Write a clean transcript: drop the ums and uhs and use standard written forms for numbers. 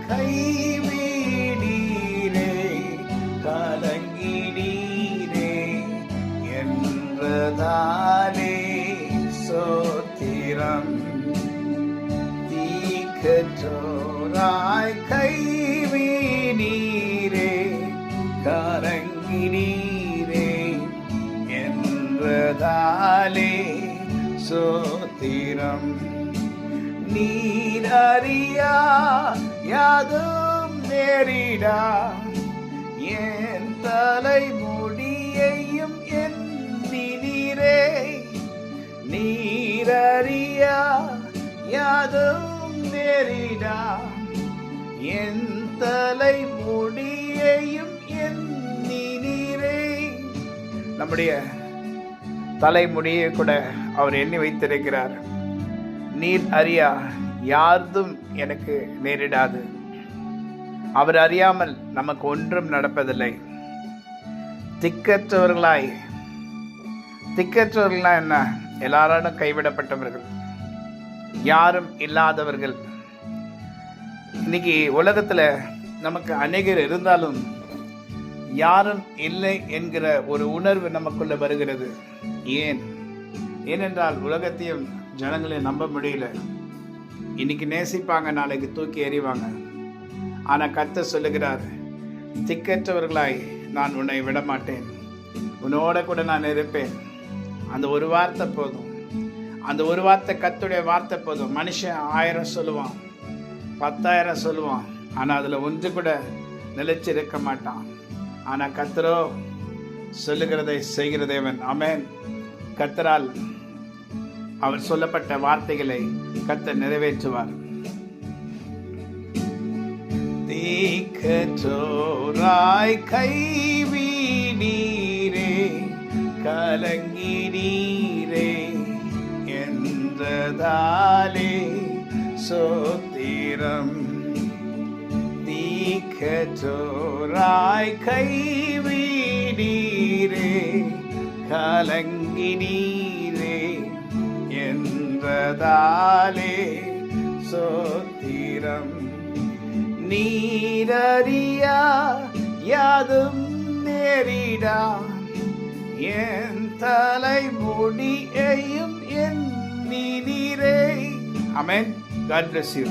கைவிடீரே கலங்கிடீரே என்றதாலே சோத்திரம். தீக்கற்றோராய் கைவிடீரே கலங்கிடீரே என்றதாலே சோத்திரம். நீர் அறியா யாதும் நேரிடா என் தலைமுடியையும் எண்ணினீரே. நீர் அறியா யாதும் நேரிடா என் தலைமுடியையும் எண்ணினீரே. நம்முடைய தலைமுடியை கூட அவர் எண்ணி வைத்திருக்கிறார். நீர் அறியா யாரும் எனக்கு நேரிடாது. அவர் அறியாமல் நமக்கு ஒன்றும் நடப்பதில்லை. திக்கற்றவர்களாய் என்ன? எல்லாரும் கைவிடப்பட்டவர்கள், யாரும் இல்லாதவர்கள். இன்னைக்கு உலகத்துல நமக்கு அநேகர் இருந்தாலும் யாரும் இல்லை என்கிற ஒரு உணர்வு நமக்குள்ள வருகிறது. ஏனென்றால் உலகத்தையும் ஜனங்களை நம்ப முடியல. இன்னைக்கு நேசிப்பாங்க, நாளைக்கு தூக்கி எறிவாங்க. ஆனால் கர்த்தர் சொல்லுகிறார், திக்கற்றவர்களாய் நான் உன்னை விடமாட்டேன், உன்னோட கூட நான் இருப்பேன். அந்த ஒரு வார்த்தை போதும். அந்த ஒரு வார்த்தை, கர்த்தருடைய வார்த்தை போதும். மனுஷன் 1000 சொல்லுவான், 10,000 சொல்லுவான், ஆனால் அதில் ஒன்று கூட நிலைச்சு இருக்க மாட்டான். ஆனால் கர்த்தரோ சொல்லுகிறதை செய்கிற தேவன். ஆமென். கர்த்தரால் அவர் சொல்லப்பட்ட வார்த்தைகளை கர்த்தர் நிறைவேற்றுவார். தீக்கற்றோராய் கைவிடீரே கலங்கிடீரே என்றதாலே சோத்திரம். தீக்கற்றோராய் கைவிடீரே கலங்கிடீரே என்றதாலே சோத்திரம். நீரறியா யாதும் நேரிடா என் தலைமுடியையும் எண்ணினீரே. ஆமென். God bless you.